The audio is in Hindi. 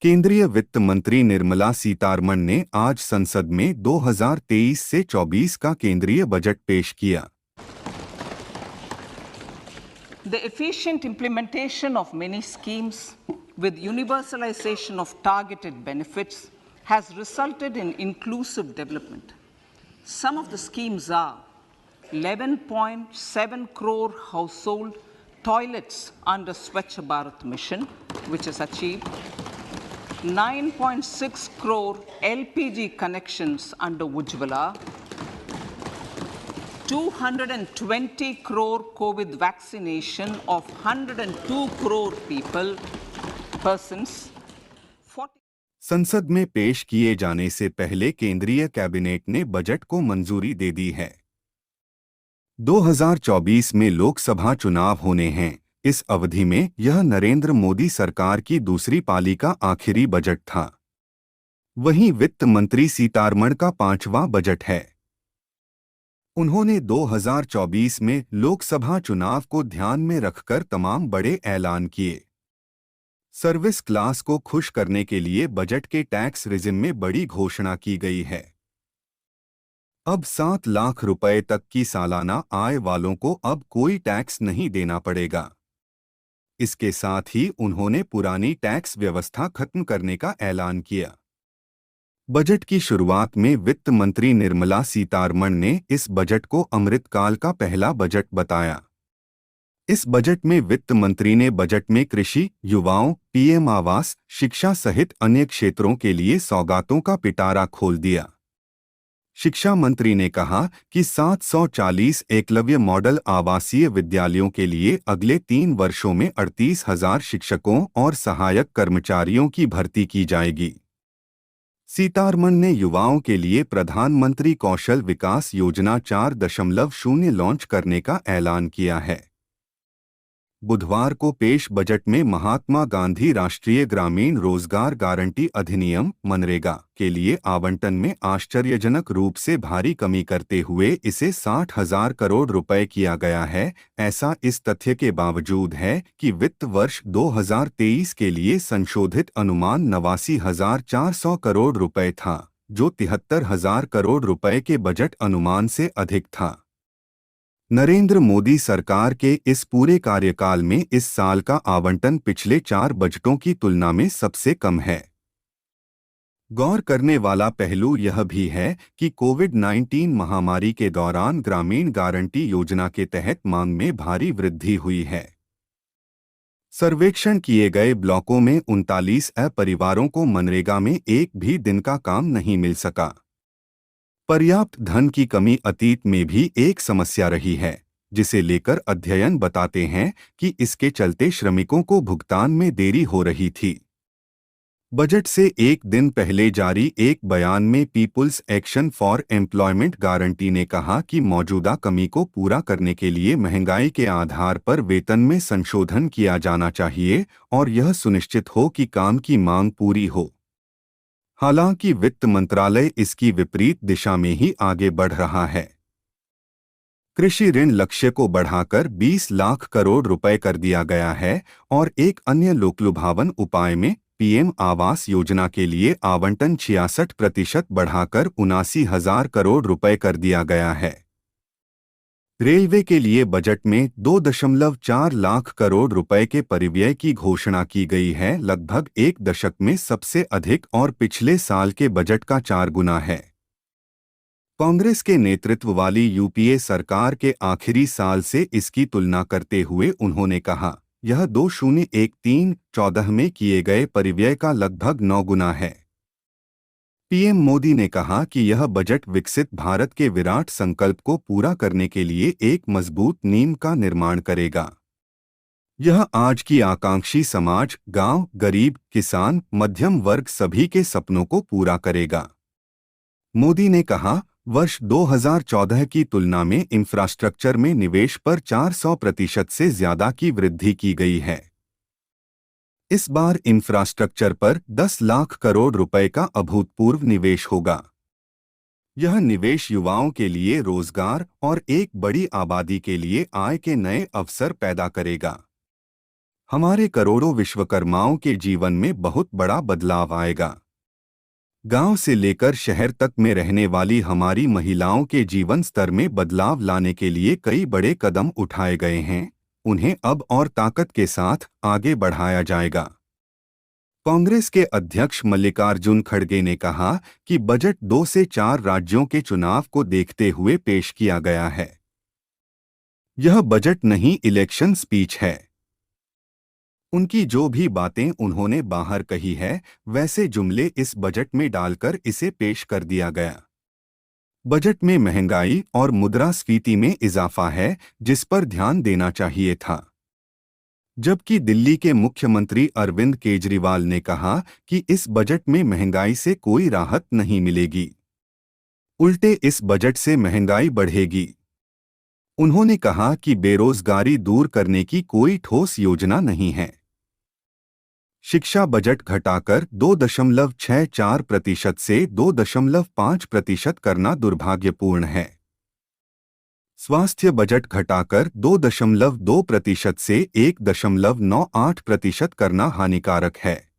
केंद्रीय वित्त मंत्री निर्मला सीतारमण ने आज संसद में 2023 से 24 का केंद्रीय बजट पेश किया। The efficient implementation of many schemes with universalization of targeted benefits has resulted in inclusive development. Some of the schemes are 11.7 crore household toilets under Swachh Bharat mission, which is achieved, 9.6 crore LPG connections under Ujjwala, 220 crore COVID vaccination of 102 crore persons. संसद में पेश किए जाने से पहले केंद्रीय कैबिनेट ने बजट को मंजूरी दे दी है। 2024 में लोकसभा चुनाव होने हैं। इस अवधि में यह नरेंद्र मोदी सरकार की दूसरी पाली का आखिरी बजट था। वहीं वित्त मंत्री सीतारमण का 5वां बजट है। उन्होंने 2024 में लोकसभा चुनाव को ध्यान में रखकर तमाम बड़े ऐलान किए। सर्विस क्लास को खुश करने के लिए बजट के टैक्स रिजिम में बड़ी घोषणा की गई है। अब 7 लाख रुपए तक की सालाना आय वालों को अब कोई टैक्स नहीं देना पड़ेगा। इसके साथ ही उन्होंने पुरानी टैक्स व्यवस्था खत्म करने का ऐलान किया। बजट की शुरुआत में वित्त मंत्री निर्मला सीतारमण ने इस बजट को अमृतकाल का पहला बजट बताया। इस बजट में वित्त मंत्री ने बजट में कृषि, युवाओं, पीएम आवास, शिक्षा सहित अन्य क्षेत्रों के लिए सौगातों का पिटारा खोल दिया। शिक्षा मंत्री ने कहा कि 740 एकलव्य मॉडल आवासीय विद्यालयों के लिए अगले 3 वर्षों में 38,000 शिक्षकों और सहायक कर्मचारियों की भर्ती की जाएगी। सीतारमण ने युवाओं के लिए प्रधानमंत्री कौशल विकास योजना 4.0 लॉन्च करने का ऐलान किया है। बुधवार को पेश बजट में महात्मा गांधी राष्ट्रीय ग्रामीण रोजगार गारंटी अधिनियम मनरेगा के लिए आवंटन में आश्चर्यजनक रूप से भारी कमी करते हुए इसे 60,000 करोड़ रुपए किया गया है। ऐसा इस तथ्य के बावजूद है कि वित्त वर्ष 2023 के लिए संशोधित अनुमान 89,400 करोड़ रुपए था, जो 73,000 करोड़ रुपए के बजट अनुमान से अधिक था। नरेंद्र मोदी सरकार के इस पूरे कार्यकाल में इस साल का आवंटन पिछले 4 बजटों की तुलना में सबसे कम है। गौर करने वाला पहलू यह भी है कि कोविड-19 महामारी के दौरान ग्रामीण गारंटी योजना के तहत मांग में भारी वृद्धि हुई है। सर्वेक्षण किए गए ब्लॉकों में 39 परिवारों को मनरेगा में एक भी दिन का काम नहीं मिल सका। पर्याप्त धन की कमी अतीत में भी एक समस्या रही है, जिसे लेकर अध्ययन बताते हैं कि इसके चलते श्रमिकों को भुगतान में देरी हो रही थी। बजट से एक दिन पहले जारी एक बयान में People's Action for Employment Guarantee ने कहा कि मौजूदा कमी को पूरा करने के लिए महंगाई के आधार पर वेतन में संशोधन किया जाना चाहिए और यह सुनिश्चित हो कि काम की मांग पूरी हो। हालांकि वित्त मंत्रालय इसकी विपरीत दिशा में ही आगे बढ़ रहा है। कृषि ऋण लक्ष्य को बढ़ाकर 20 लाख करोड़ रुपए कर दिया गया है और एक अन्य लोकलुभावन उपाय में पीएम आवास योजना के लिए आवंटन 66% बढ़ाकर 79,000 करोड़ रुपए कर दिया गया है। रेलवे के लिए बजट में 2.4 लाख करोड़ रुपए के परिव्यय की घोषणा की गई है, लगभग 1 दशक में सबसे अधिक और पिछले साल के बजट का 4 गुना है। कांग्रेस के नेतृत्व वाली यूपीए सरकार के आखिरी साल से इसकी तुलना करते हुए उन्होंने कहा, यह 2013-14 में किए गए परिव्यय का लगभग 9 गुना है। पीएम मोदी ने कहा कि यह बजट विकसित भारत के विराट संकल्प को पूरा करने के लिए एक मजबूत नींव का निर्माण करेगा। यह आज की आकांक्षी समाज, गांव, गरीब, किसान, मध्यम वर्ग सभी के सपनों को पूरा करेगा। मोदी ने कहा, वर्ष 2014 की तुलना में इंफ्रास्ट्रक्चर में निवेश पर 400% से ज्यादा की वृद्धि की गई है। इस बार इंफ्रास्ट्रक्चर पर 10 लाख करोड़ रुपए का अभूतपूर्व निवेश होगा। यह निवेश युवाओं के लिए रोजगार और एक बड़ी आबादी के लिए आय के नए अवसर पैदा करेगा। हमारे करोड़ों विश्वकर्माओं के जीवन में बहुत बड़ा बदलाव आएगा। गांव से लेकर शहर तक में रहने वाली हमारी महिलाओं के जीवन स्तर में बदलाव लाने के लिए कई बड़े कदम उठाए गए हैं। उन्हें अब और ताकत के साथ आगे बढ़ाया जाएगा। कांग्रेस के अध्यक्ष मल्लिकार्जुन खड़गे ने कहा कि बजट 2 से 4 राज्यों के चुनाव को देखते हुए पेश किया गया है। यह बजट नहीं, इलेक्शन स्पीच है। उनकी जो भी बातें उन्होंने बाहर कही है, वैसे जुमले इस बजट में डालकर इसे पेश कर दिया गया। बजट में महंगाई और मुद्रास्फीति में इजाफा है, जिस पर ध्यान देना चाहिए था। जबकि दिल्ली के मुख्यमंत्री अरविंद केजरीवाल ने कहा कि इस बजट में महंगाई से कोई राहत नहीं मिलेगी, उल्टे इस बजट से महंगाई बढ़ेगी। उन्होंने कहा कि बेरोजगारी दूर करने की कोई ठोस योजना नहीं है। शिक्षा बजट घटाकर 2.64% से 2.5% करना दुर्भाग्यपूर्ण है। स्वास्थ्य बजट घटाकर 2.2% से 1.98% करना हानिकारक है।